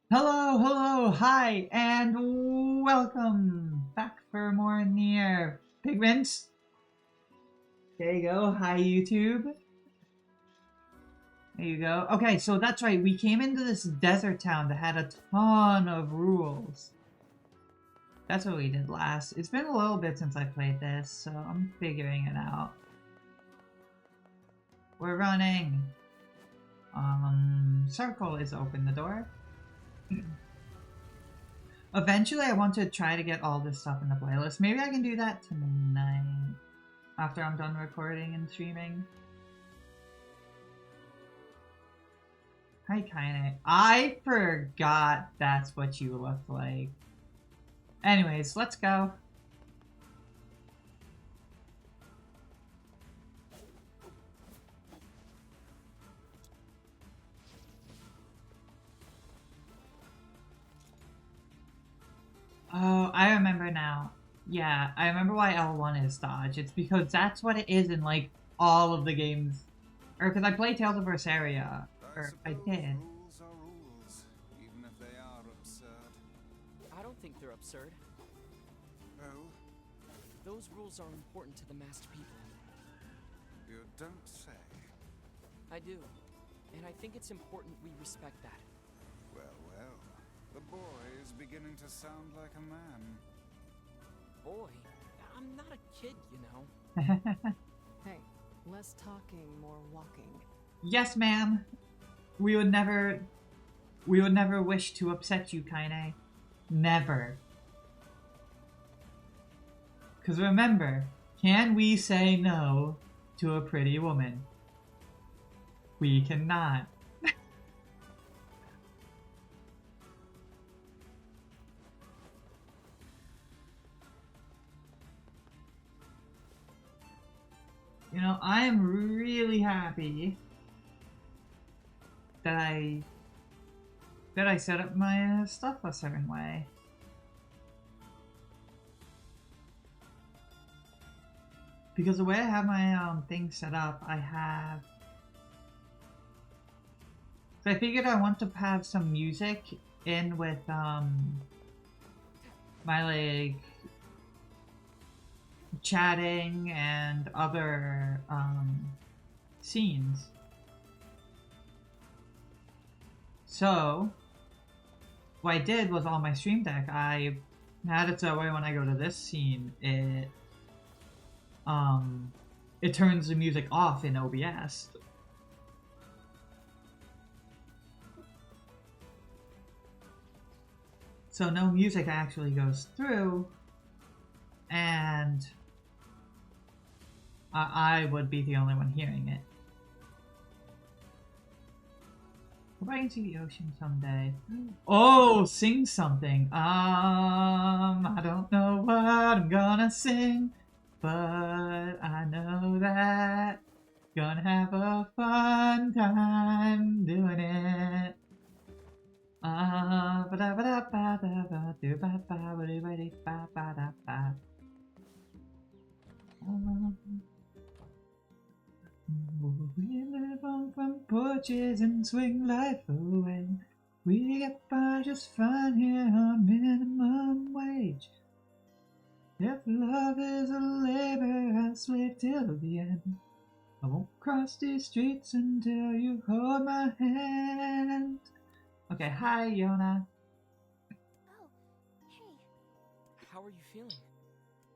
Hello, hello, hi, and welcome back for more Nier Pigments. There you go. Hi, YouTube. There you go. Okay, so that's right. We came into this desert town that had a ton of rules. That's what we did last. It's been a little bit since I played this, so I'm figuring it out. We're running. Circle is open the door. Eventually, I want to try to get all this stuff in the playlist. Maybe I can do that tonight after I'm done recording and streaming. Hi, Kaine. I forgot that's what you look like. Anyways, let's go. Oh, I remember now. Yeah, I remember why L1 is dodge. It's because that's what it is in, like, all of the games. Or because I play Tales of Berseria. Or I did. Rules are rules, even if they are absurd. I don't think they're absurd. Oh, Those rules are important to the masked people. you don't say. I do. And I think it's important we respect that. Well, well. The boy is beginning to sound like a man. Boy, I'm not a kid, you know. Hey, less talking, more walking. Yes, ma'am. We would never wish to upset you, Kaine. Never. Because remember, can we say no to a pretty woman? We cannot. You know, I am really happy that I set up my stuff a certain way. Because the way I have my thing set up, I have. So I figured I want to have some music in with my like chatting and other scenes. So what I did was on my stream deck, I had it so way when I go to this scene, it turns the music off in OBS. So no music actually goes through, and I would be the only one hearing it. Hope I can see the ocean someday. Oh, sing something. I don't know what I'm gonna sing, but I know that gonna have a fun time doing it. We live on front porches and swing life away. We get by just fine here on minimum wage. If love is a labor, I'll slave till the end. I won't cross these streets until you hold my hand. Okay, hi, Yona. Oh, hey, How are you feeling?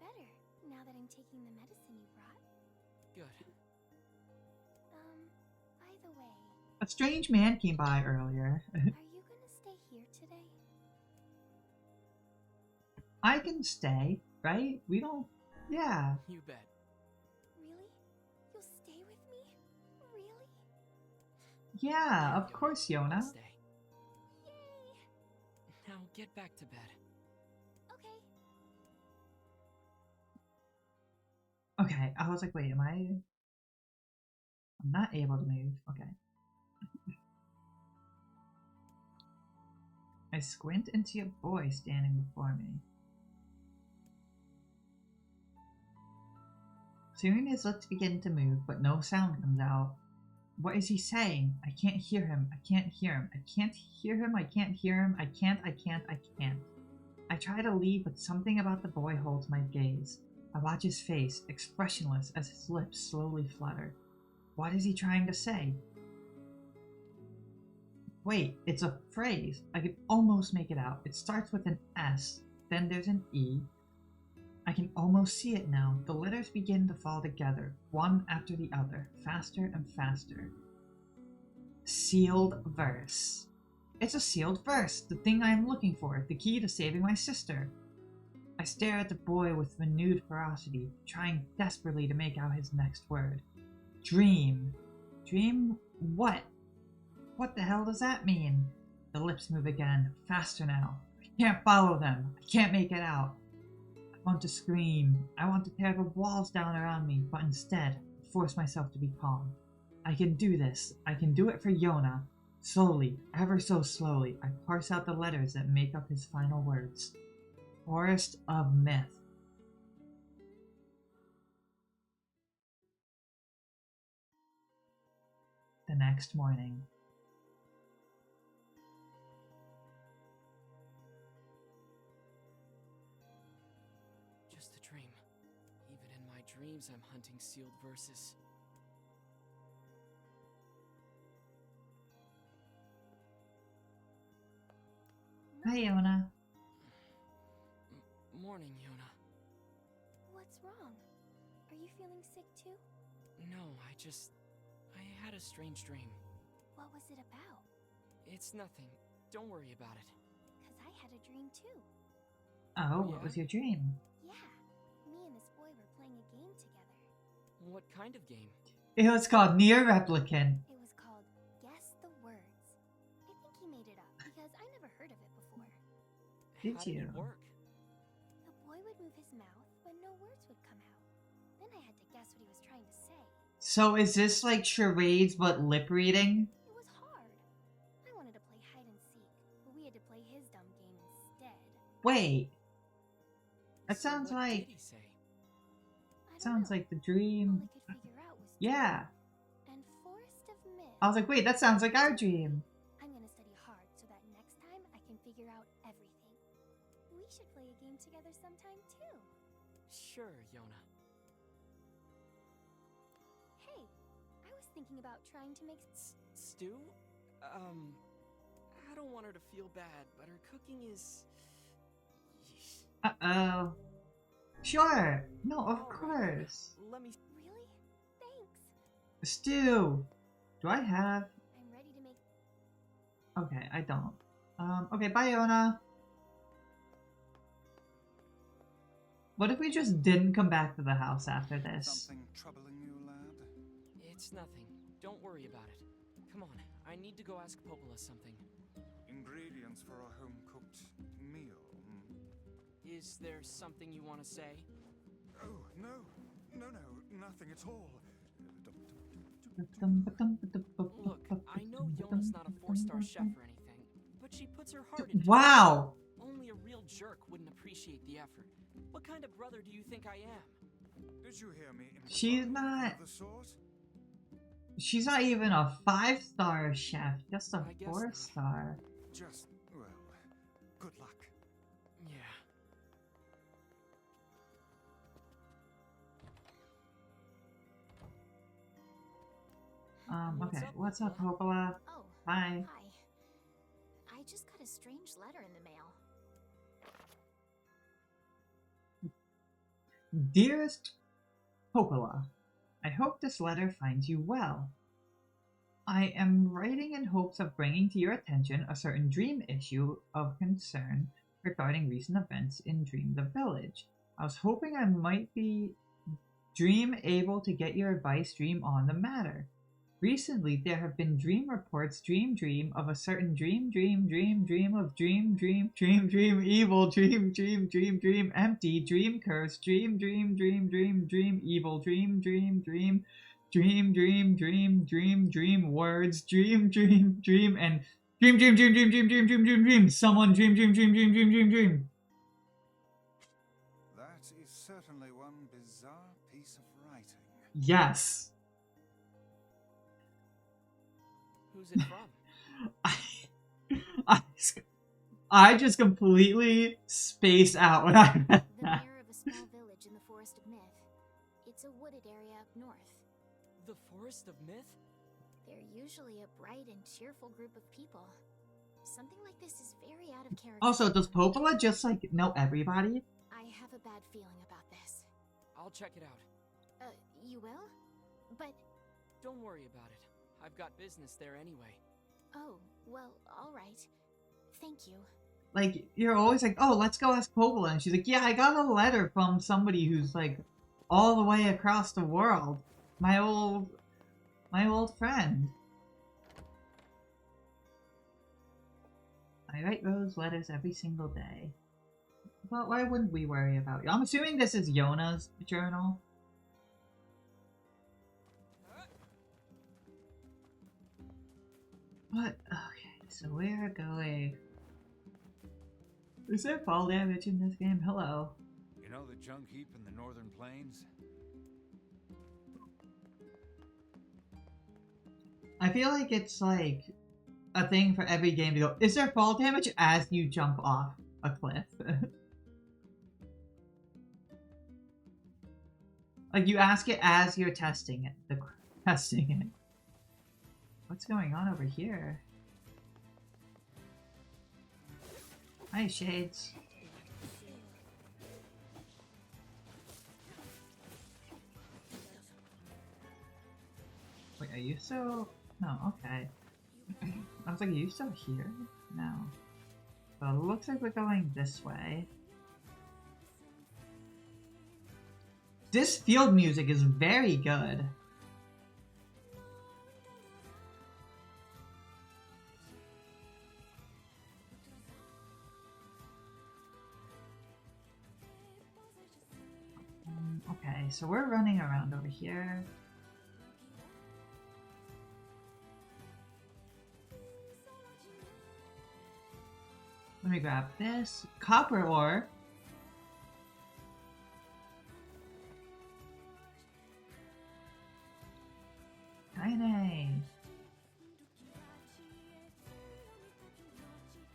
better now that I'm taking the medicine you brought. Good. By the way, A strange man came by earlier. are you gonna stay here today? I can stay, right? We don't. Yeah. You bet. Really? You'll stay with me? Really? Yeah, of course, Yona. I'll stay. Yay! Now get back to bed. Okay. Okay, I was like, wait, am I? I'm not able to move. Okay. I squint and see a boy standing before me. Soon as let's begin to move, but no sound comes out. What is he saying? I can't hear him. I can't hear him. I can't hear him. I can't hear him. I can't. I try to leave, but something about the boy holds my gaze. I watch his face, expressionless as his lips slowly flutter. What is he trying to say? Wait, it's a phrase. I can almost make it out. It starts with an S, then there's an E. I can almost see it now. The letters begin to fall together, one after the other, faster and faster. Sealed verse. It's a sealed verse, the thing I am looking for, the key to saving my sister. I stare at the boy with renewed ferocity, trying desperately to make out his next word. Dream. Dream what? What the hell does that mean? The lips move again, faster now. I can't follow them. I can't make it out. I want to scream. I want to tear the walls down around me, but instead, I force myself to be calm. I can do this. I can do it for Yona. Slowly, ever so slowly, I parse out the letters that make up his final words. Forest of Myth. The next morning. Just a dream. Even in my dreams, I'm hunting sealed verses. Hi, Yona. Morning, Yona. What's wrong? Are you feeling sick too? No, I had a strange dream. What was it about? It's nothing. Don't worry about it. 'Cause I had a dream too. Oh, what was your dream? Yeah, me and this boy were playing a game together. What kind of game? It was called Nier Replicant. It was called Guess the Words. I think he made it up because I never heard of it before. Did How you? Did it work? The boy would move his mouth when no words would come out. Then I had to guess what he was trying to say. So is this like charades but lip reading? It was hard. I wanted to play hide and seek, but we had to play his dumb game instead. Wait. That So sounds what like did he say? I don't sounds know. like the All dream. I could figure out was Yeah. dream and Forest of Myth. I was like, wait, that sounds like our dream. I'm gonna study hard so that next time I can figure out everything. We should play a game together sometime too. Sure, Yona. Hey, I was thinking about trying to make Stew? I don't want her to feel bad, but her cooking is... Yeesh. Uh-oh. Sure. No, of All right, course. Let me... Really? Thanks. Stew. Do I have... I'm ready to make. Okay, I don't. Okay, bye, Yona. What if we just didn't come back to the house after this? Something troubling you, lad? It's nothing. Don't worry about it. Come on, I need to go ask Popola something. Ingredients for a home-cooked meal. Is there something you want to say? Oh, no, nothing at all. Look, I know Yona's not a 4-star chef or anything, but she puts her heart into it. Wow! Only a real jerk wouldn't appreciate the effort. What kind of brother do you think I am? Did you hear me? She's imply not- the sort? She's not even a 5-star chef, just a I guess not. 4-star. Just, well, good luck. Yeah. Okay, what's up, Popola? Oh, Hi. hi. I just got a strange letter in the mail. Dearest Popola, I hope this letter finds you well. I am writing in hopes of bringing to your attention a certain dream issue of concern regarding recent events in Dream the Village. I was hoping I might be able to get your advice on the matter. Recently, there have been dream reports, dream of a certain dream of dream, evil, dream, empty, dream curse, dream, evil, dream, words, dream, and dream, someone, dream. That is certainly one bizarre piece of writing. Yes. Who's it from? I, I just completely spaced out when I read The that. mayor of a small village in the Forest of Myth. It's a wooded area up north. The Forest of Myth? They're usually a bright and cheerful group of people. Something like this is very out of character. Also, does Popola just like know everybody? I have a bad feeling about this. I'll check it out. You will? But... Don't worry about it. I've got business there anyway. Oh, well, alright. Thank you. Like, you're always like, oh, let's go ask Popola. And she's like, yeah, I got a letter from somebody who's like all the way across the world. My old friend. I write Rose letters every single day. But why wouldn't we worry about you? I'm assuming this is Yona's journal. But, okay, so we're going... Is there fall damage in this game? Hello. You know the junk heap in the northern plains? I feel like it's like a thing for every game to go, is there fall damage as you jump off a cliff? Like you ask it as you're testing it. Testing it. What's going on over here? Hi, Shades. Wait, are you still... No, okay. I was like, are you still here? No. Well, it looks like we're going this way. This field music is very good. Okay, so we're running around over here. Let me grab this. Copper ore. Tiny.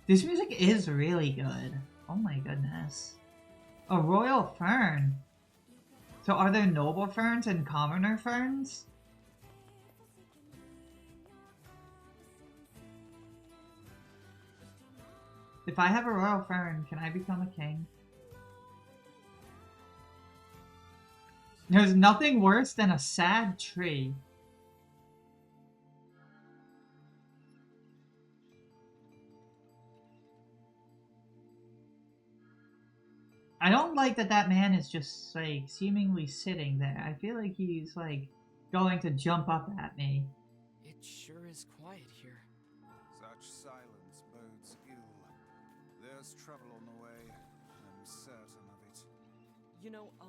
This music is really good. Oh my goodness. A royal fern. So are there noble ferns and commoner ferns? If I have a royal fern, can I become a king? There's nothing worse than a sad tree. I don't like that that man is just, like, seemingly sitting there. I feel like he's, like, going to jump up at me. It sure is quiet here. Such silence bodes ill. There's trouble on the way. I'm certain of it. You know, a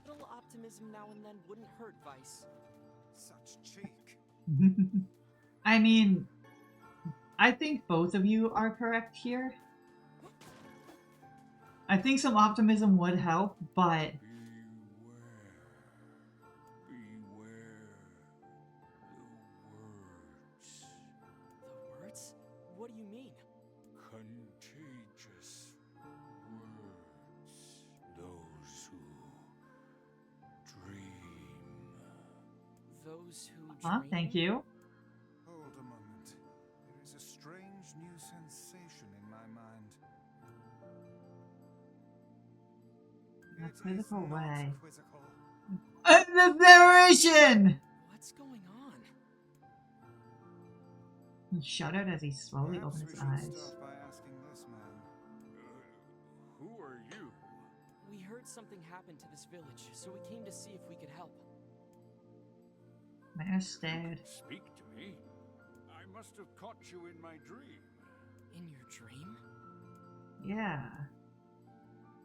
little optimism now and then wouldn't hurt, Vice. Such cheek. I mean, I think both of you are correct here. I think some optimism would help, but... Beware The words? What do you mean? contagious words. Those who dream. Those who dream? Thank you. Hold a moment. There is a strange new sensation in my mind. In a It is quizzical not way. quizzical. The narration! What's going on? He shuddered as he slowly Perhaps opened we his should eyes. start by asking this man. Who are you? We heard something happened to this village, so we came to see if we could help. Mayor stared. Speak to me. I must have caught you in my dream. In your dream? Yeah.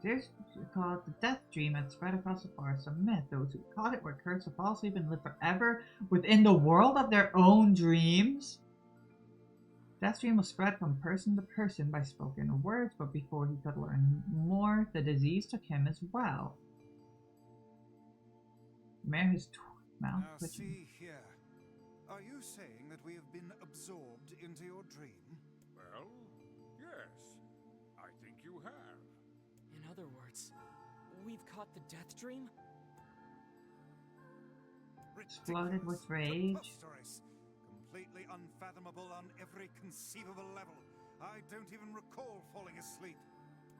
There's called the death dream that spread across the forest. A myth. Those who caught it were cursed to fall asleep and live forever within the world of their own dreams. Death dream was spread from person to person by spoken words, but before he could learn more, the disease took him as well. The mayor has mouth Now twitching. see here. Are you saying that we have been absorbed into your dream? Well, yes. I think you have. In other words, we've caught the death dream? Exploded with rage. Preposterous. Completely unfathomable on every conceivable level. I don't even recall falling asleep.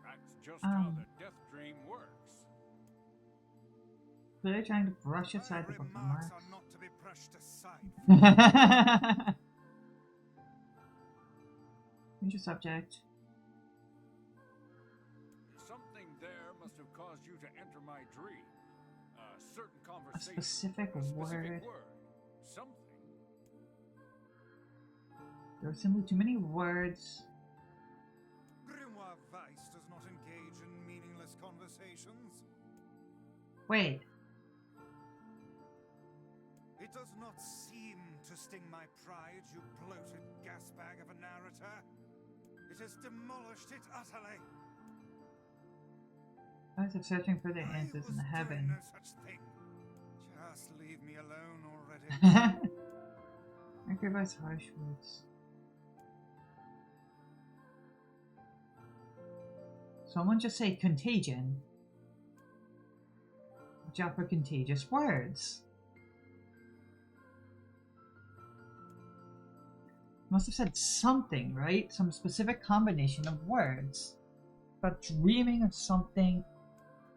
That's just how the death dream works. Clearly trying to brush aside the My book remarks remarks. are not to be brushed aside. Change your subject. Something there must have caused you to enter my dream. A certain A conversation. specific a word. Something. There are simply too many words. Grimoire Weiss does not engage in meaningless conversations. Wait. It does not seem to sting my pride, you bloated gasbag of a narrator. It has demolished it utterly. Eyes are searching for their I answers in was the doing heaven. no such thing. Just leave me alone already. Sacrifice harsh words. Someone just say contagion. Watch out for contagious words. Must have said something, right? Some specific combination of words. But dreaming of something.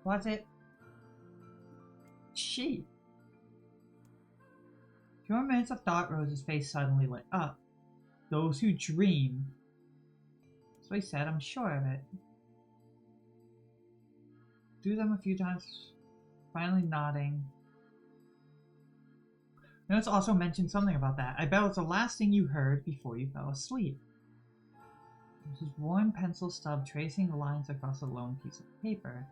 Was it? She. 2 more minutes of thought, Rose's face suddenly lit up. Those who dream. That's what he said, I'm sure of it. Do them a few times, finally nodding. Notes also mentioned something about that. I bet it was the last thing you heard before you fell asleep. It was his worn pencil stub tracing lines across a lone piece of paper.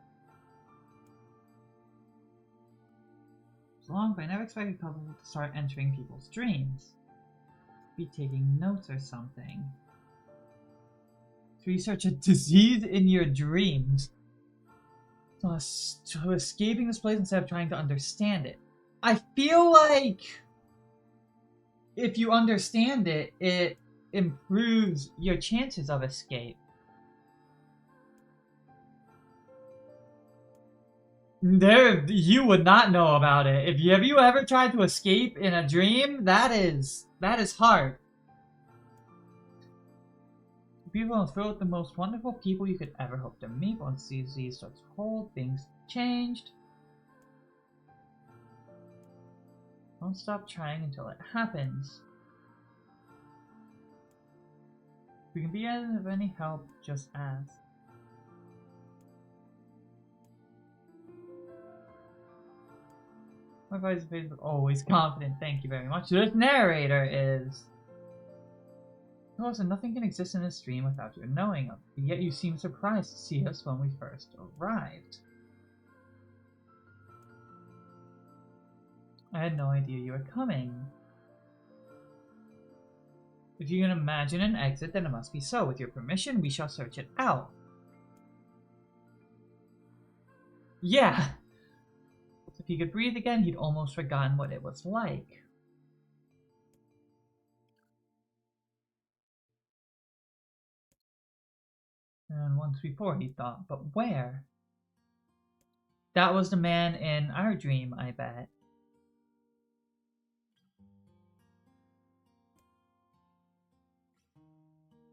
It was long, but I never expected people to start entering people's dreams. Be taking notes or something. To research a disease in your dreams. To escaping this place instead of trying to understand it. I feel like if you understand it, it improves your chances of escape. You would not know about it. Have you ever tried to escape in a dream? That is hard. People are filled with the most wonderful people you could ever hope to meet. Once the disease starts to hold, things changed. Don't stop trying until it happens. If we can be of any help, just ask. My voice is always confident, thank you very much. This narrator is... nothing can exist in this dream without your knowing of it, yet you seem surprised to see us when we first arrived. I had no idea you were coming. If you can imagine an exit, then it must be so. With your permission, we shall search it out. Yeah! If he could breathe again, he'd almost forgotten what it was like. And once before, he thought, but where? That was the man in our dream, I bet.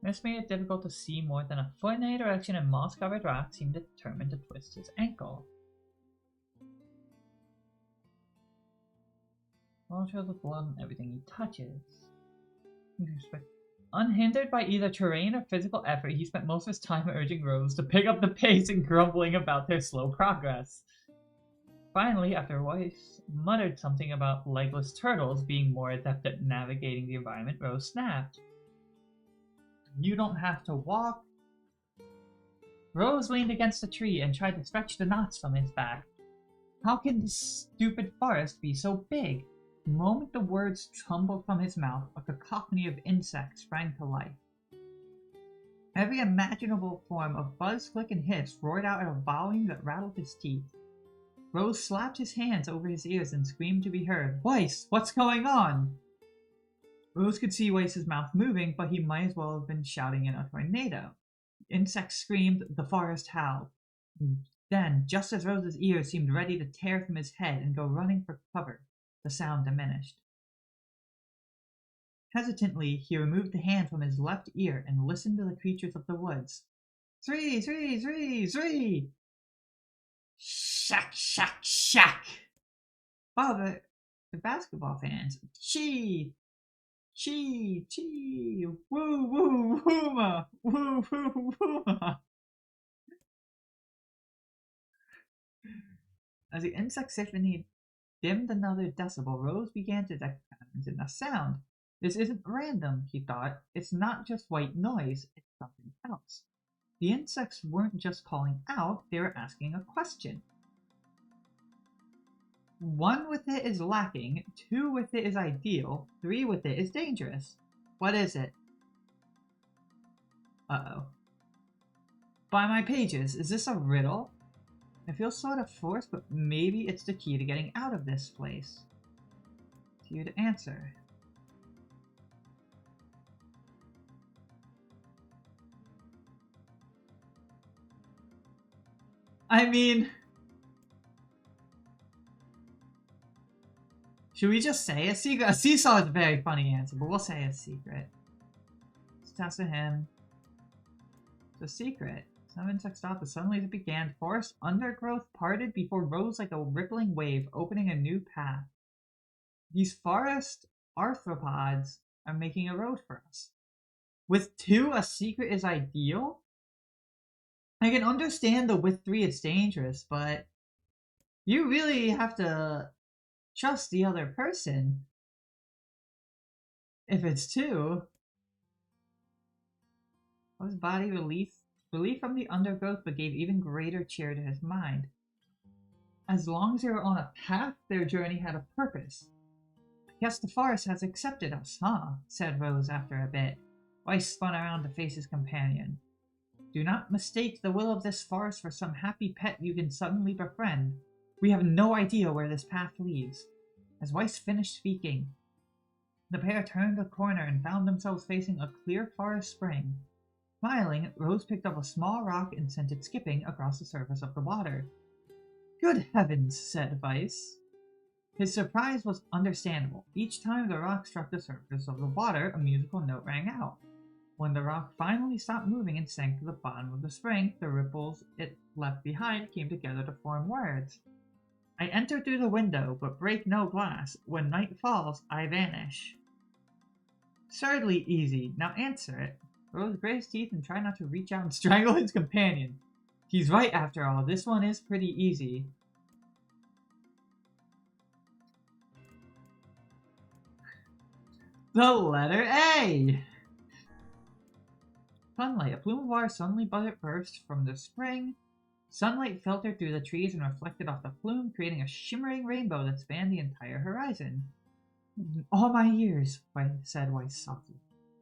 This made it difficult to see more than a foot in any direction, and moss-covered rock seemed determined to twist his ankle. All trails of blood on everything he touches. Unhindered by either terrain or physical effort, he spent most of his time urging Rose to pick up the pace and grumbling about their slow progress. Finally, after a voice muttered something about legless turtles being more adept at navigating the environment, Rose snapped. You don't have to walk. Rose leaned against a tree and tried to stretch the knots from his back. How can this stupid forest be so big? The moment the words tumbled from his mouth, a cacophony of insects sprang to life. Every imaginable form of buzz, click, and hiss roared out at a volume that rattled his teeth. Rose slapped his hands over his ears and screamed to be heard. Weiss, what's going on? Rose could see Weiss's mouth moving, but he might as well have been shouting in a tornado. The insect screamed, the forest howled. Then, just as Rose's ears seemed ready to tear from his head and go running for cover, the sound diminished. Hesitantly, he removed the hand from his left ear and listened to the creatures of the woods. Three, three, three, three! Shack, shack, shack! Oh, the basketball fans. Chee! Chee, chee! Woo, woo, wooma! Woo, woo, wooma! As the insect symphony dimmed another decibel, Rose began to detect patterns in the sound. This isn't random, he thought. It's not just white noise, it's something else. The insects weren't just calling out, they were asking a question. 1 with it is lacking, 2 with it is ideal, 3 with it is dangerous. What is it? Uh-oh. By my pages, is this a riddle? I feel sort of forced, but maybe it's the key to getting out of this place. To you to answer. I mean... Should we just say a secret? A seesaw is a very funny answer, but we'll say a secret. Let's test with him. It's a secret. Some insects stopped, but suddenly it began. Forest undergrowth parted before rose like a rippling wave, opening a new path. These forest arthropods are making a road for us. With 2, a secret is ideal? I can understand the with 3 it's dangerous, but you really have to trust the other person if it's 2. His body relief from the undergrowth, but gave even greater cheer to his mind. As long as they were on a path, their journey had a purpose. I guess the forest has accepted us, huh? Said Rose after a bit. Weiss spun around to face his companion. Do not mistake the will of this forest for some happy pet you can suddenly befriend. We have no idea where this path leads. As Weiss finished speaking, the pair turned a corner and found themselves facing a clear forest spring. Smiling, Rose picked up a small rock and sent it skipping across the surface of the water. Good heavens, said Weiss. His surprise was understandable. Each time the rock struck the surface of the water, a musical note rang out. When the rock finally stopped moving and sank to the bottom of the spring, the ripples it left behind came together to form words. I enter through the window, but break no glass. When night falls, I vanish. Absurdly easy. Now answer it. Rose grit his teeth and tried not to reach out and strangle his companion. He's right after all. This one is pretty easy. The letter A! Sunlight. A plume of water suddenly burst from the spring. Sunlight filtered through the trees and reflected off the plume, creating a shimmering rainbow that spanned the entire horizon. All my years, said Weiss softly,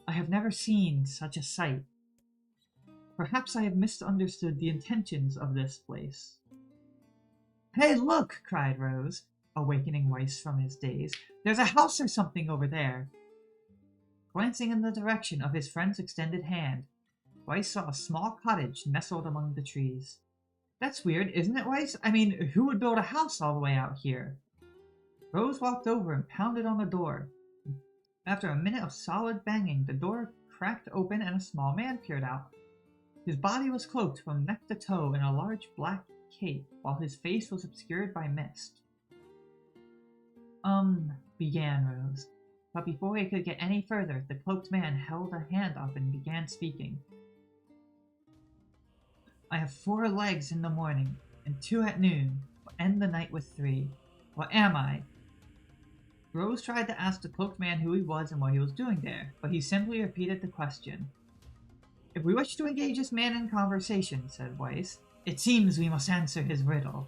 I have never seen such a sight. Perhaps I have misunderstood the intentions of this place. Hey, look! Cried Rose, awakening Weiss from his daze. There's a house or something over there. Glancing in the direction of his friend's extended hand, Weiss saw a small cottage nestled among the trees. That's weird, isn't it, Weiss? I mean, who would build a house all the way out here? Rose walked over and pounded on the door. After a minute of solid banging, the door cracked open and a small man peered out. His body was cloaked from neck to toe in a large black cape, while his face was obscured by mist. Began Rose. But before he could get any further, the cloaked man held a hand up and began speaking. I have 4 legs in the morning, and 2 at noon, but end the night with 3. What am I? Rose tried to ask the cloaked man who he was and what he was doing there, but he simply repeated the question. If we wish to engage this man in conversation, said Weiss, it seems we must answer his riddle.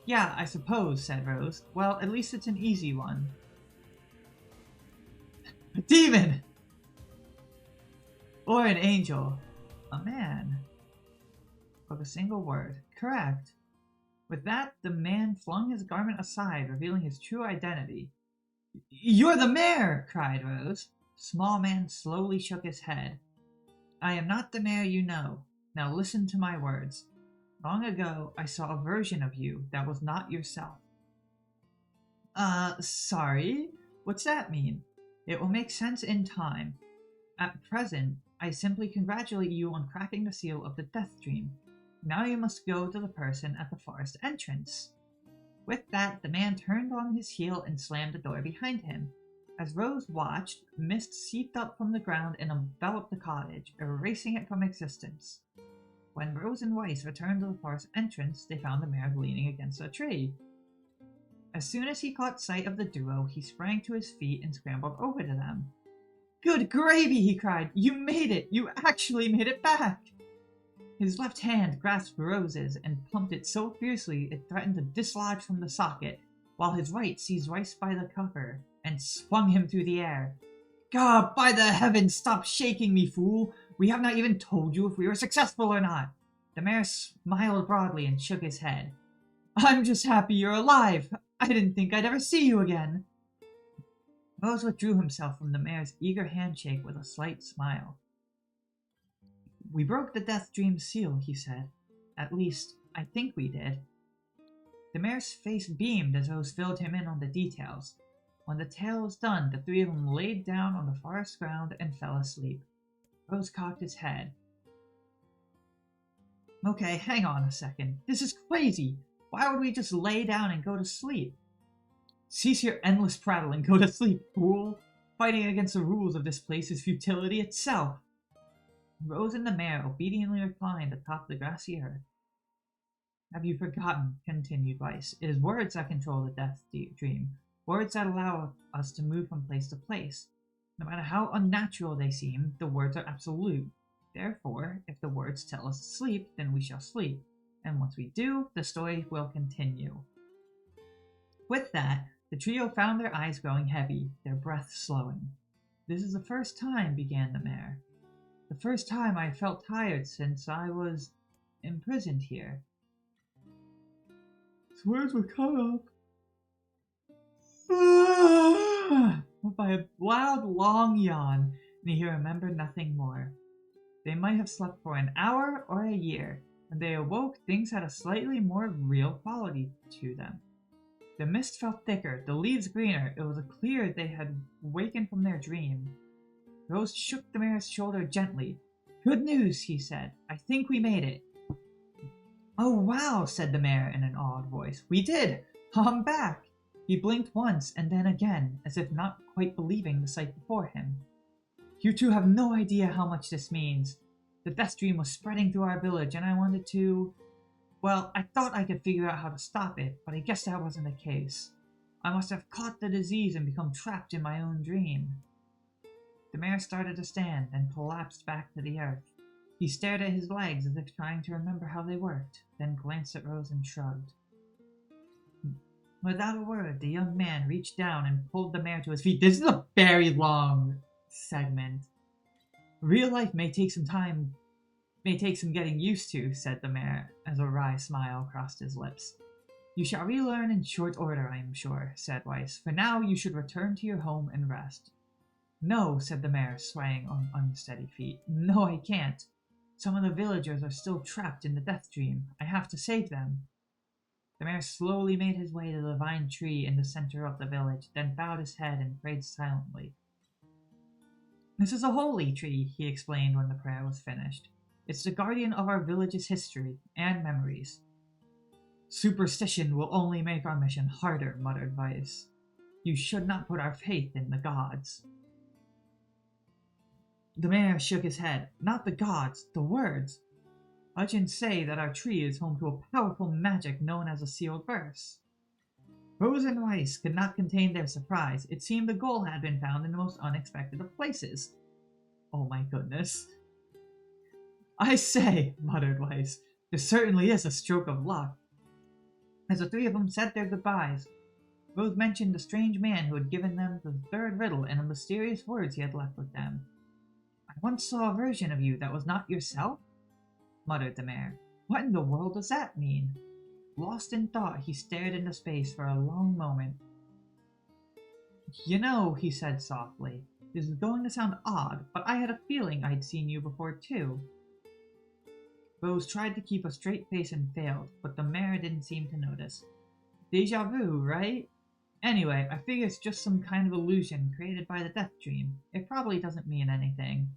Yeah, I suppose, said Rose. Well, at least it's an easy one. A demon! Or an angel. A man. Of a single word. Correct. With that, the man flung his garment aside, revealing his true identity. "You're the mayor!" cried Rose. The small man slowly shook his head. "I am not the mayor you know. Now listen to my words. Long ago, I saw a version of you that was not yourself." Sorry? What's that mean? It will make sense in time. At present, I simply congratulate you on cracking the seal of the Death Dream. Now you must go to the person at the forest entrance. With that, the man turned on his heel and slammed the door behind him. As Rose watched, mist seeped up from the ground and enveloped the cottage, erasing it from existence. When Rose and Weiss returned to the forest entrance, they found the mayor leaning against a tree. As soon as he caught sight of the duo, he sprang to his feet and scrambled over to them. "Good gravy!" he cried. "You made it! You actually made it back!" His left hand grasped Rose's and pumped it so fiercely it threatened to dislodge from the socket, while his right seized Weiss by the cover and swung him through the air. "God, by the heavens, stop shaking me, fool! We have not even told you if we were successful or not." The mayor smiled broadly and shook his head. "I'm just happy you're alive. I didn't think I'd ever see you again." Rose withdrew himself from the mayor's eager handshake with a slight smile. "We broke the Death Dream seal," he said. "At least, I think we did." The mayor's face beamed as Rose filled him in on the details. When the tale was done, the three of them laid down on the forest ground and fell asleep. Rose cocked his head. "Okay, hang on a second. This is crazy. Why would we just lay down and go to sleep?" "Cease your endless prattle and go to sleep, fool. Fighting against the rules of this place is futility itself." Rose and the mayor obediently reclined atop the grassy earth. "Have you forgotten?" continued Weiss. "It is words that control the Death Dream. Words that allow us to move from place to place. No matter how unnatural they seem, the words are absolute. Therefore, if the words tell us to sleep, then we shall sleep. And once we do, the story will continue." With that, the trio found their eyes growing heavy, their breath slowing. "This is the first time," began the mayor. "The first time I felt tired since I was imprisoned here." His words would come up by a loud, long yawn, and he remembered nothing more. They might have slept for an hour or a year. When they awoke, things had a slightly more real quality to them. The mist felt thicker, the leaves greener. It was clear they had wakened from their dream. Rose shook the mayor's shoulder gently. "Good news," he said. "I think we made it." "Oh, wow," said the mayor in an awed voice. "We did! I'm back!" He blinked once and then again, as if not quite believing the sight before him. "You two have no idea how much this means. The Death Dream was spreading through our village, and I wanted to... Well, I thought I could figure out how to stop it, but I guess that wasn't the case. I must have caught the disease and become trapped in my own dream." The mayor started to stand, then collapsed back to the earth. He stared at his legs as if trying to remember how they worked, then glanced at Rose and shrugged. Without a word, the young man reached down and pulled the mayor to his feet. This is a very long segment. "Real life may take some getting used to," said the mayor, as a wry smile crossed his lips. "You shall relearn in short order, I am sure," said Weiss. "For now, you should return to your home and rest." "No," said the mayor, swaying on unsteady feet. "No, I can't. Some of the villagers are still trapped in the Death Dream. I have to save them." The mayor slowly made his way to the vine tree in the center of the village, then bowed his head and prayed silently. "This is a holy tree," he explained when the prayer was finished. "It's the guardian of our village's history and memories." "Superstition will only make our mission harder," muttered Weiss. "You should not put our faith in the gods." The mayor shook his head. "Not the gods, the words. Legends say that our tree is home to a powerful magic known as a sealed verse." Rose and Weiss could not contain their surprise. It seemed the goal had been found in the most unexpected of places. "Oh my goodness." "I say," muttered Weiss, "this certainly is a stroke of luck." As the three of them said their goodbyes, Rose mentioned the strange man who had given them the third riddle and the mysterious words he had left with them. "I once saw a version of you that was not yourself?" muttered the mayor. "What in the world does that mean?" Lost in thought, he stared into space for a long moment. You know, he said softly, this is going to sound odd, but I had a feeling I'd seen you before too. Rose tried to keep a straight face and failed, but the mayor didn't seem to notice. Deja vu, right? Anyway, I figure it's just some kind of illusion created by the death dream. It probably doesn't mean anything.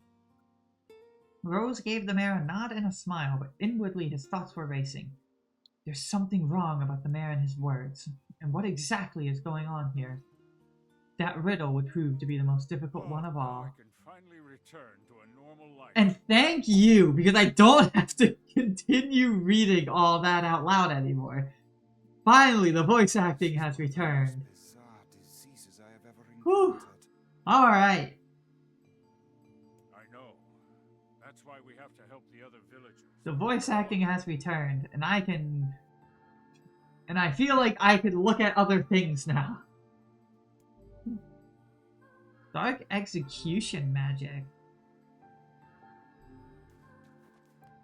Rose gave the mayor a nod and a smile, but inwardly his thoughts were racing. There's something wrong about the mayor and his words, and what exactly is going on here? That riddle would prove to be the most difficult one of all. I can finally return to a normal life. And thank you, because I don't have to continue reading all that out loud anymore. Finally, the voice acting has returned. Bizarre diseases I have ever Whew. encountered. Alright. I know. That's why we have to help the other villagers. The voice acting has returned, and I feel like I can look at other things now. Dark execution magic.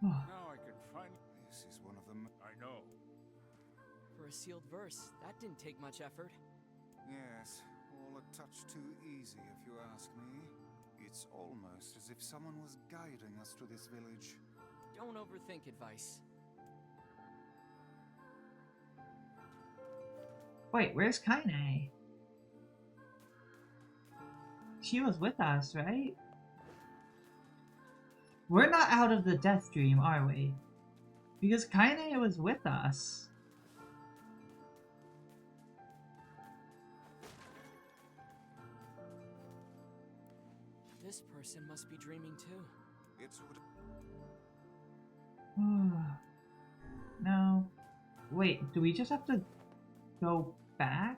Now I can finally... This is one of them. I know. For a sealed verse, that didn't take much effort. Yes, all a touch too easy if you ask me. It's almost as if someone was guiding us to this village. Don't overthink advice. Wait, where's Kaine? She was with us, right? We're not out of the death dream, are we? Because Kaine was with us. This person must be dreaming too. It's would No. Wait, do we just have to go back?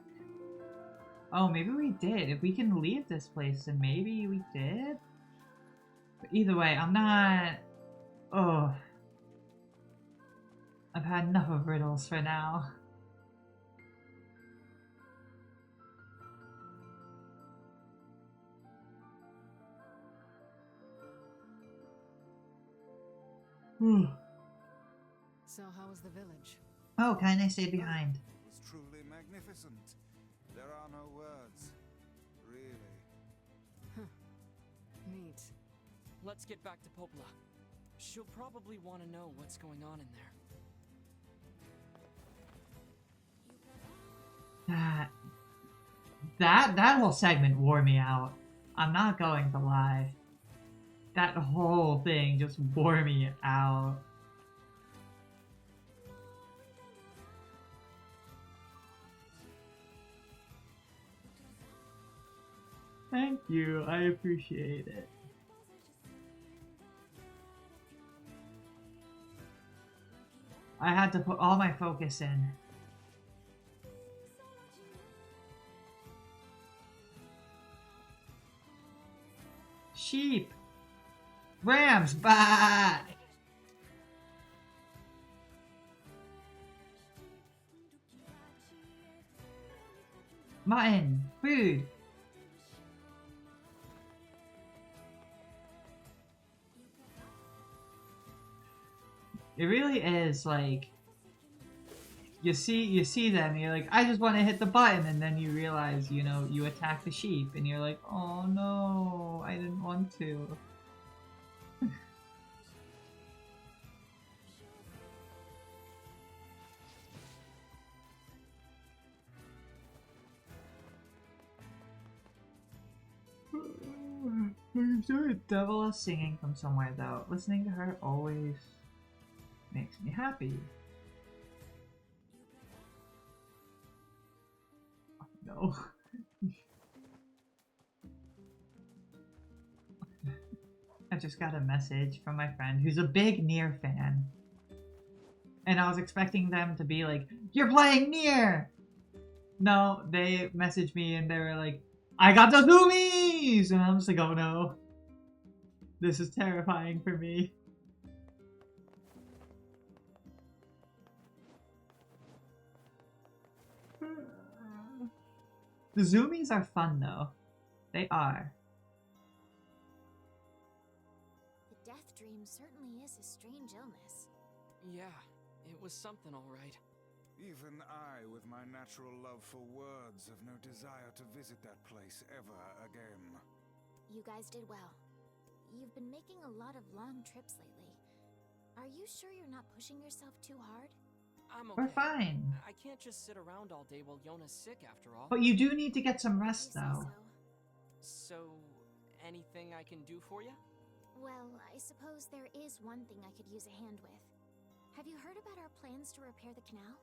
Oh, maybe we did. If we can leave this place, then maybe we did? But either way, I'm not... Oh. I've had enough of riddles for now. So how was the village? Oh, Kaine stayed behind. It was truly magnificent. There are no words. Really. Neat. Let's get back to Popla. She'll probably want to know what's going on in there. That whole segment wore me out. I'm not going to lie. That whole thing just wore me out. Thank you, I appreciate it. I had to put all my focus in. Sheep! Rams! Bah! Mutton! Food! It really is like you see them and you're like, I just want to hit the button, and then you realize, you know, you attack the sheep and you're like, oh no, I didn't want to. There's a devil singing from somewhere though. Listening to her always makes me happy. No. I just got a message from my friend who's a big Nier fan. And I was expecting them to be like, you're playing Nier! No, they messaged me and they were like, I got the zoomies! And I'm just like, oh no. This is terrifying for me. The zoomies are fun though. They are. The death dream certainly is a strange illness. Yeah, it was something all right. Even I, with my natural love for words, have no desire to visit that place ever again. You guys did well. You've been making a lot of long trips lately. Are you sure you're not pushing yourself too hard? I'm okay. We're fine. I can't just sit around all day while Yona's sick after all. But you do need to get some You rest, say though. So, anything I can do for you? Well, I suppose there is one thing I could use a hand with. Have you heard about our plans to repair the canal?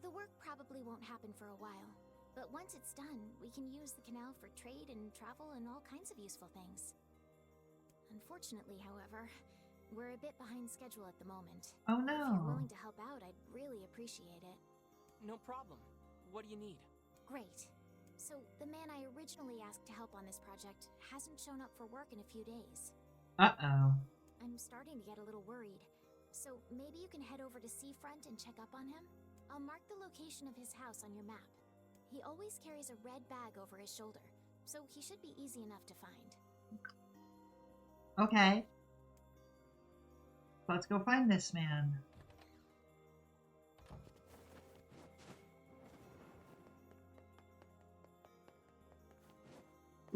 The work probably won't happen for a while, but once it's done, we can use the canal for trade and travel and all kinds of useful things. Unfortunately, however, we're a bit behind schedule at the moment. Oh If you're no. willing to help out, I'd really appreciate it. No problem. What do you need? Great. So, the man I originally asked to help on this project hasn't shown up for work in a few days. Uh-oh. I'm starting to get a little worried. So, maybe you can head over to Seafront and check up on him? I'll mark the location of his house on your map. He always carries a red bag over his shoulder, so he should be easy enough to find. Okay. Let's go find this man.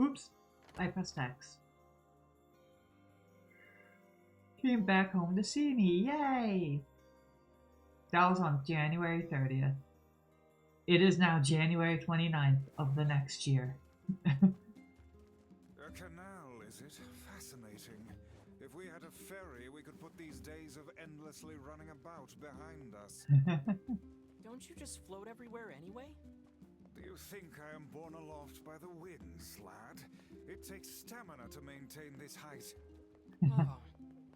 Oops. I pressed X. Came back home to see me. Yay! That was on January 30th. It is now January 29th of the next year. A canal, is it? Fascinating. If we had a ferry, we could put these days of endlessly running about behind us. Don't you just float everywhere anyway? Do you think I am borne aloft by the winds, lad? It takes stamina to maintain this height. Oh,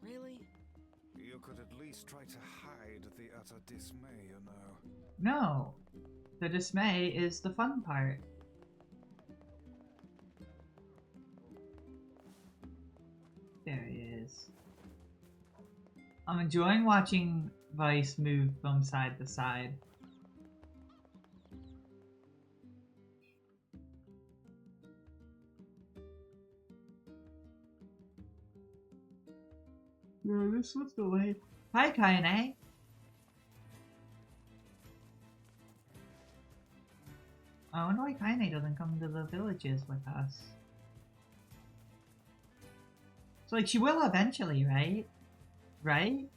really? You could at least try to hide the utter dismay, you know. No. The dismay is the fun part. There he is. I'm enjoying watching Vice move from side to side. No, this was the way. Hi, Kaine. I wonder why Kaine doesn't come to the villages with us. So, like, she will eventually, right? Right?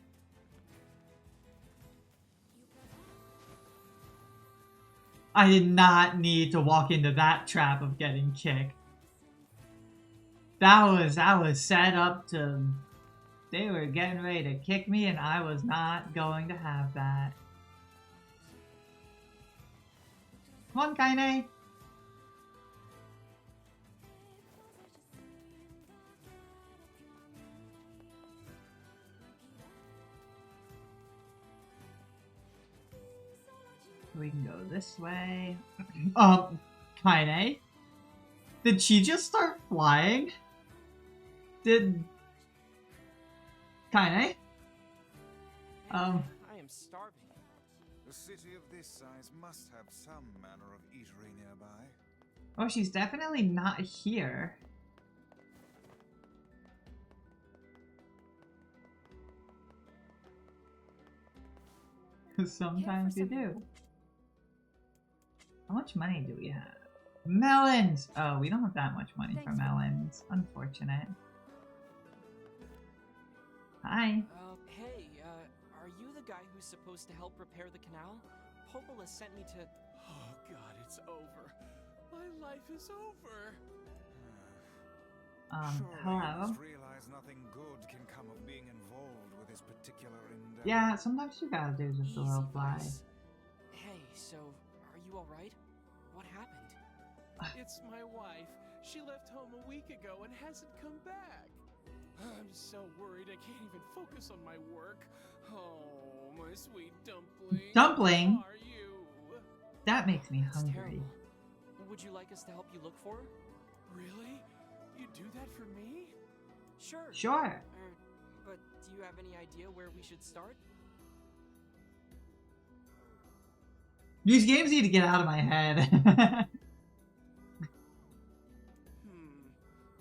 I did not need to walk into that trap of getting kicked. That was set up to... They were getting ready to kick me and I was not going to have that. Come on, Kaine! We can go this way. Kaine? Did she just start flying? Kaine? I am starving. A city of this size must have some manner of eatery nearby. Oh, she's definitely not here. Sometimes you do. How much money do we have? Melons! Oh, we don't have that much money for melons. Unfortunate. Hi. Hey, are you the guy who's supposed to help repair the canal? Popola sent me to... Oh god, it's over. My life is over. Surely Hello? you must realize nothing good can come of being involved with this particular endeavor. Yeah, sometimes you gotta do just a little fly. Hey, so, are you alright? What happened? It's my wife. She left home a week ago and hasn't come back. I'm so worried I can't even focus on my work. Oh, my sweet dumpling. Dumpling? How are you? That makes me That's hungry. terrible. Would you like us to help you look for her? Really? You do that for me? Sure. Sure. But do you have any idea where we should start? These games need to get out of my head.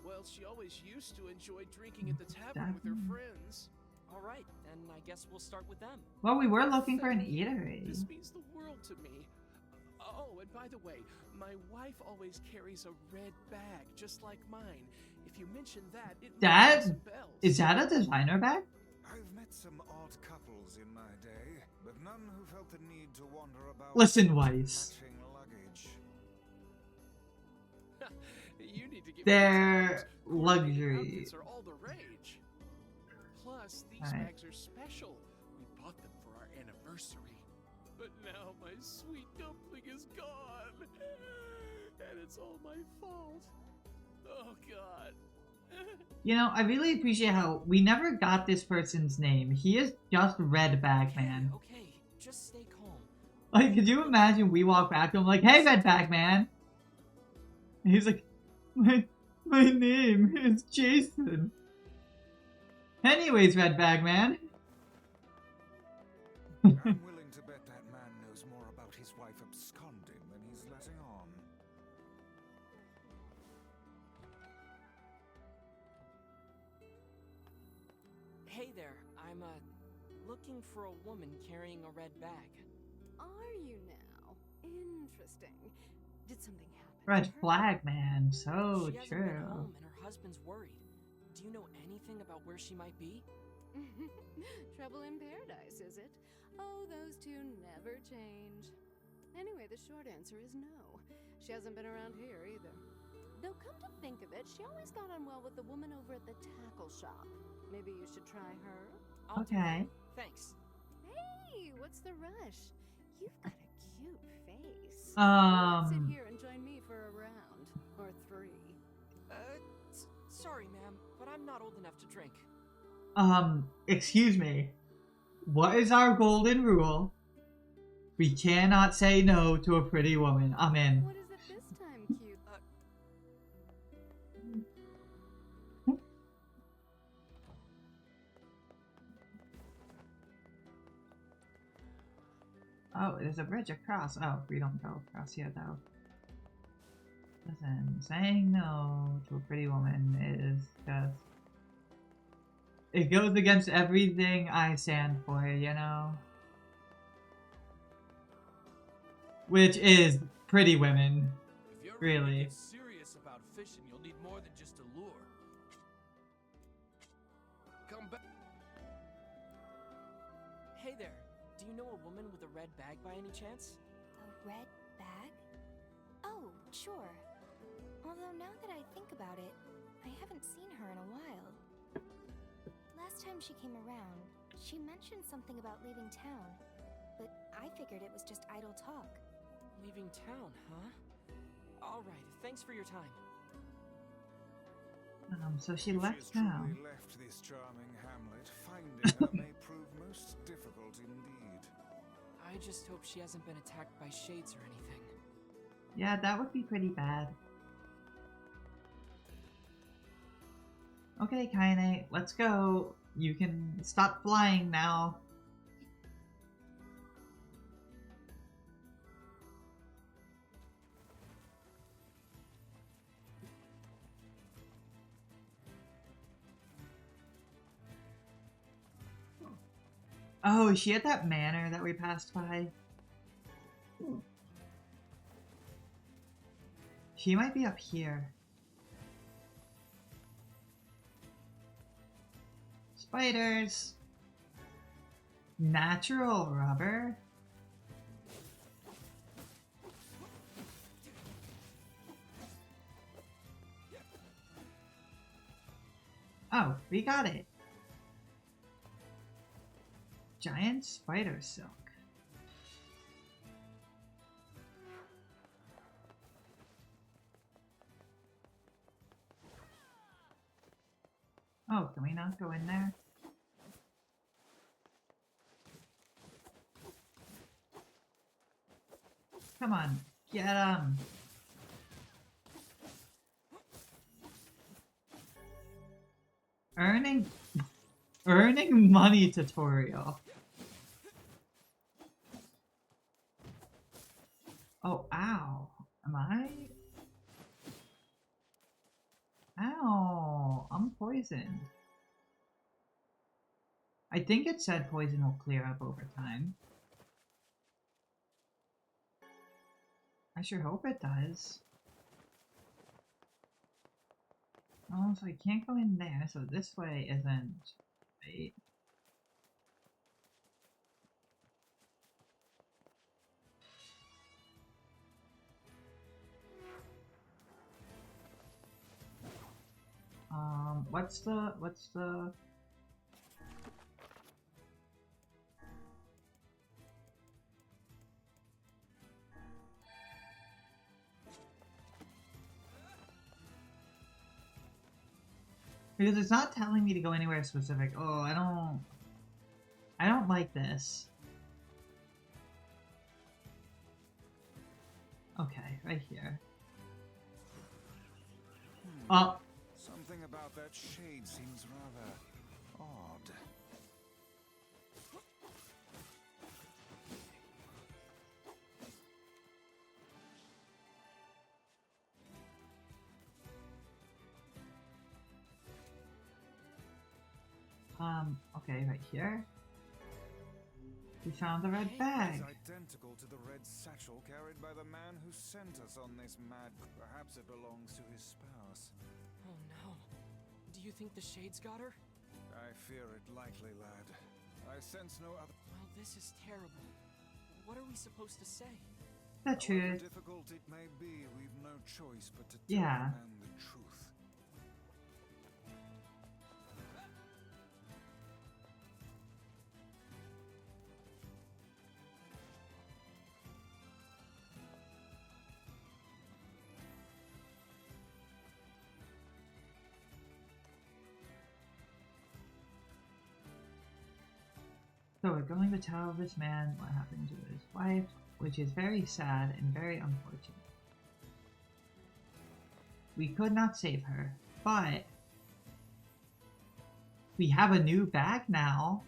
Well, she always used to enjoy drinking at the tavern with her friends. Alright, then I guess we'll start with them. Well, we were looking for an Thank you. eatery. This means the world to me. Oh, and by the way, my wife always carries a red bag just like mine. If you mention that, it will That ring some bells. is that a designer bag? I've met some odd couples in my day, but none who felt the need to wander about Listen, Weiss. matching luggage. You need to give They're me tips. Coordinated luxury. outfits are all the rage. Plus, these Alright. bags are special. We bought them for our anniversary. But now my sweet dumpling is gone. And it's all my fault. Oh, God. You know, I really appreciate how we never got this person's name. He is just Red Bag Man. Okay, just stay calm. Like, could you imagine we walk back to him like, "Hey, Red Bag Man," and he's like, "My name is Jason." Anyways, Red Bag Man. I'm willing to bet that man knows more about his wife absconding than he's letting on. Hey there, I'm looking for a woman carrying a red bag. Are you now? Interesting. Did something happen? Red to her? Flag Man, so She hasn't been true. home and her husband's worried. Do you know anything about where she might be? Trouble in paradise, is it? Oh, those two never change. Anyway, the short answer is no. She hasn't been around here either. Though come to think of it, she always got on well with the woman over at the tackle shop. Maybe you should try her? I'll do Okay. that. Thanks. Hey, what's the rush? You've got a cute face. Why not sit here and join me for a round or three. Sorry, ma'am, but I'm not old enough to drink. Excuse me. What is our golden rule? We cannot say no to a pretty woman. I'm in. What is it this time, cute? Oh, there's a bridge across. Oh, we don't go across here though. Listen, saying no to a pretty woman is just... It goes against everything I stand for, you know? Which is pretty women. If you're Really? ready to get serious about fishing, you'll need more than just a lure. Come back. Hey there, do you know a woman with a red bag by any chance? A red bag? Oh, sure. Although now that I think about it, I haven't seen her in a while. Last time she came around, she mentioned something about leaving town, but I figured it was just idle talk. Leaving town, huh? Alright, thanks for your time. So she If left she's truly town. left this charming hamlet, finding her may prove most difficult indeed. I just hope she hasn't been attacked by shades or anything. Yeah, that would be pretty bad. Okay, Kaine, let's go. You can stop flying now. Oh, is she at that manor that we passed by? She might be up here. Spiders! Natural rubber? Oh, we got it. Giant spider silk. Oh, can we not go in there? Come on, get him! Earning money tutorial. Oh, ow. Am I? Ow, I'm poisoned. I think it said poison will clear up over time. I sure hope it does. Oh, so I can't go in there, so this way isn't right. What's the because it's not telling me to go anywhere specific. Oh, I don't like this. Okay, right here. Oh. Something about that shade seems rather odd. Okay, right here. We found the red bag. It's identical to the red satchel carried by the man who sent us on this mad... Perhaps it belongs to his spouse. Oh no. Do you think the shades got her? I fear it likely, lad. I sense no other... Well, this is terrible. What are we supposed to say? The truth. However difficult it may be, we've no choice but to tell Yeah. the man the truth. So we're going to tell this man what happened to his wife, which is very sad and very unfortunate. We could not save her, but we have a new bag now.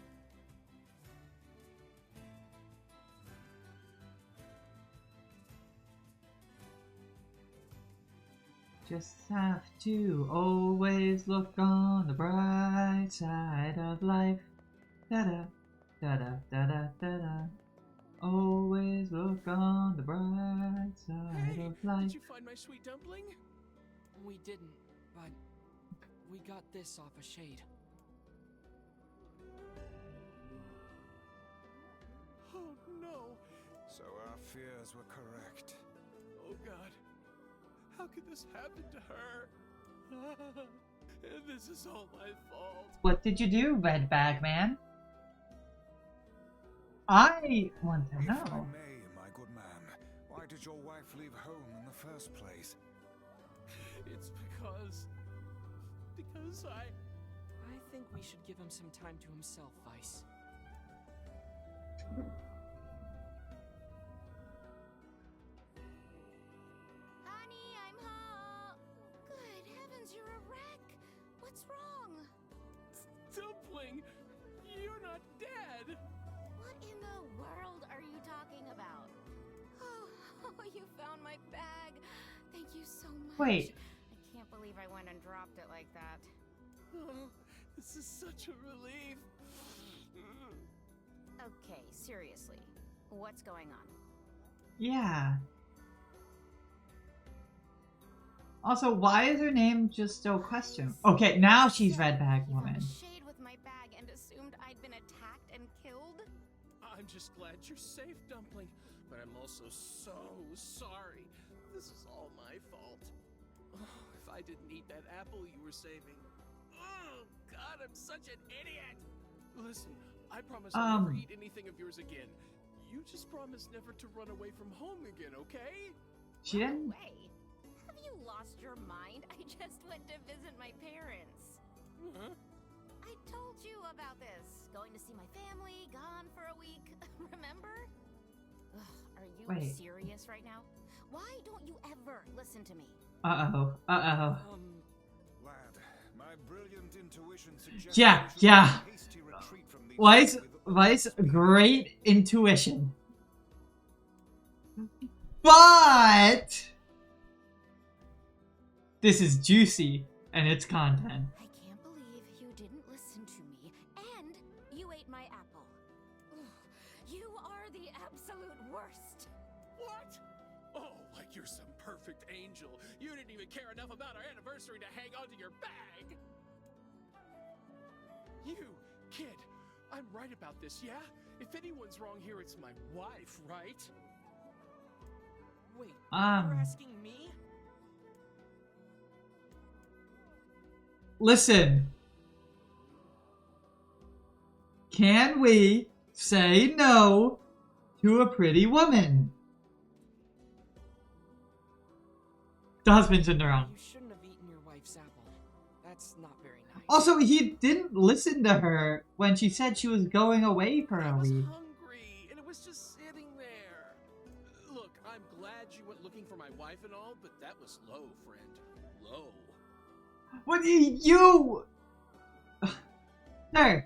Just have to always look on the bright side of life. Da-da. Da-da, da-da, da-da. Always look on the bright side of life. Did you find my sweet dumpling? We didn't, but we got this off a shade. Oh no. So our fears were correct. Oh god. How could this happen to her? This is all my fault. What did you do, Red Bag Man? I want to If I know. may, my good man, why did your wife leave home in the first place? It's because I think we should give him some time to himself, Vice. Honey, I'm home. Good heavens, you're a wreck. What's wrong? Dumpling, you're not dead. What in the world are you talking about? Oh, you found my bag. Thank you so much. Wait. I can't believe I went and dropped it like that. Oh, this is such a relief. Okay, seriously. What's going on? Yeah. Also, why is her name just still question? Okay, now she's Red Bag You found Woman. a shade with my bag and assumed I'd been attacked and killed? I'm just glad you're safe, Dumpling, but I'm also so sorry. This is all my fault. Oh, if I didn't eat that apple you were saving. Oh, God, I'm such an idiot. Listen, I promise I'll never eat anything of yours again. You just promise never to run away from home again, okay? She didn't. Way. Have you lost your mind? I just went to visit my parents. Huh? I told you about this. Going to see my family, gone for a week. Remember? Ugh, are you Wait. serious right now? Why don't you ever listen to me? Uh-oh. Uh-oh. Lad, my brilliant intuition suggests Yeah, we should yeah. make a hasty retreat from these Vice, great intuition. But this is juicy and it's content. I can't believe you didn't listen to me. And you ate my apple. You are the absolute worst. What? Oh, like you're some perfect angel. You didn't even care enough about our anniversary to hang onto your bag. You, kid, I'm right about this, yeah? If anyone's wrong here, it's my wife, right? Wait, you're asking me? Listen. Can we say no to a pretty woman? The husband's in the wrong. You shouldn't have eaten your wife's apple. That's not very nice. Also, he didn't listen to her when she said she was going away for a I was week. hungry, and it was just sitting there. Look, I'm glad you went looking for my wife and all, but that was low, friend. Low. What you... Sir,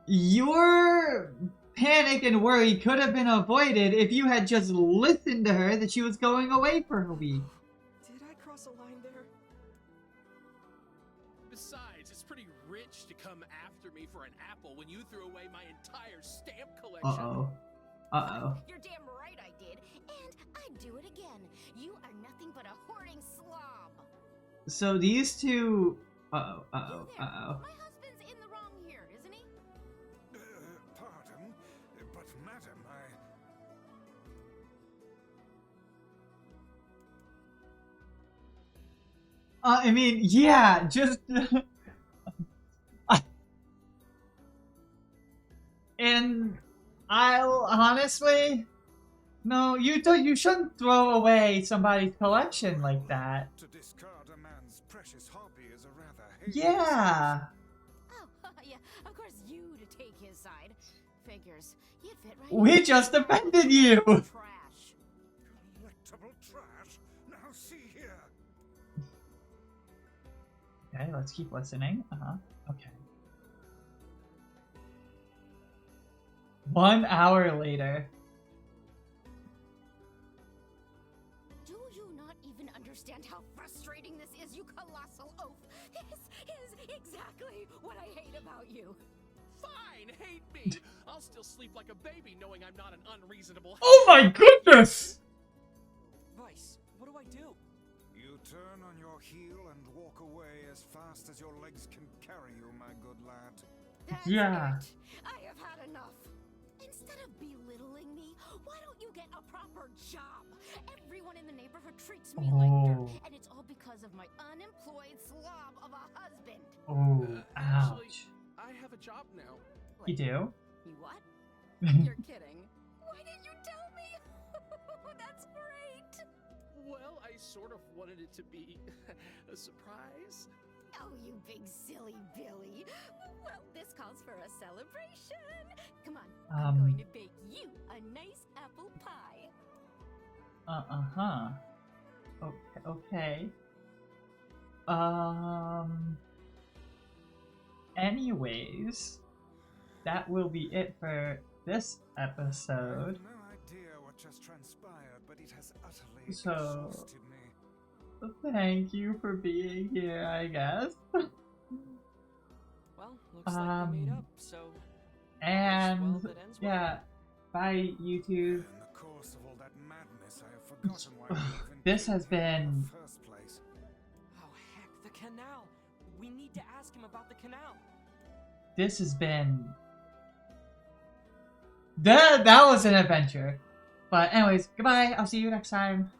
your panic and worry could have been avoided if you had just listened to her that she was going away for a week. Did I cross a line there? Besides, it's pretty rich to come after me for an apple when you threw away my entire stamp collection. Uh-oh. Uh-oh. You're damn right I did, and I'd do it again. You are nothing but a hoarding slob. So these two... Uh-oh, You uh-oh, there. uh-oh. My husband's in the wrong here, isn't he? Pardon, but madam, I mean, yeah, just... And I'll honestly... No, you shouldn't throw away somebody's collection like that. to discard a man's precious hobby is a rather heinous Yeah. Oh, yeah, of course you to take his side. Figures. You'd fit right We in. just offended you. Trash. Delectable trash. Now see here. Okay, let's keep listening. Okay. 1 hour later. Do you not even understand how frustrating this is, you colossal oaf? This is exactly what I hate about you. Fine, hate me. I'll still sleep like a baby knowing I'm not an unreasonable... Oh my goodness! Vice, what do I do? You turn on your heel and walk away as fast as your legs can carry you, my good lad. That's Yeah. it. I have had enough. Instead of belittling me, why don't you get a proper job? Everyone in the neighborhood treats me like Oh. dirt, and it's all because of my unemployed slob of a husband. Oh, Actually, ouch. I have a job now. You do? You what? You're kidding. Why didn't you tell me? That's great. Well, I sort of wanted it to be a surprise. Oh, you big silly Billy. Well, this calls for a celebration. Come on, I'm going to bake you a nice apple pie. Uh-huh. Okay. Anyways, that will be it for this I episode. have no idea what just transpired, but it has utterly So- exhausted me. Thank you for being here, I guess. Well, looks like we made up, so... And, well that ends well. yeah, bye, YouTube. In the course of all that madness, I have forgotten why we even This came has here in been... the first place. Oh, heck, the canal. We need to ask him about the canal. This has been... That was an adventure. But anyways, goodbye. I'll see you next time.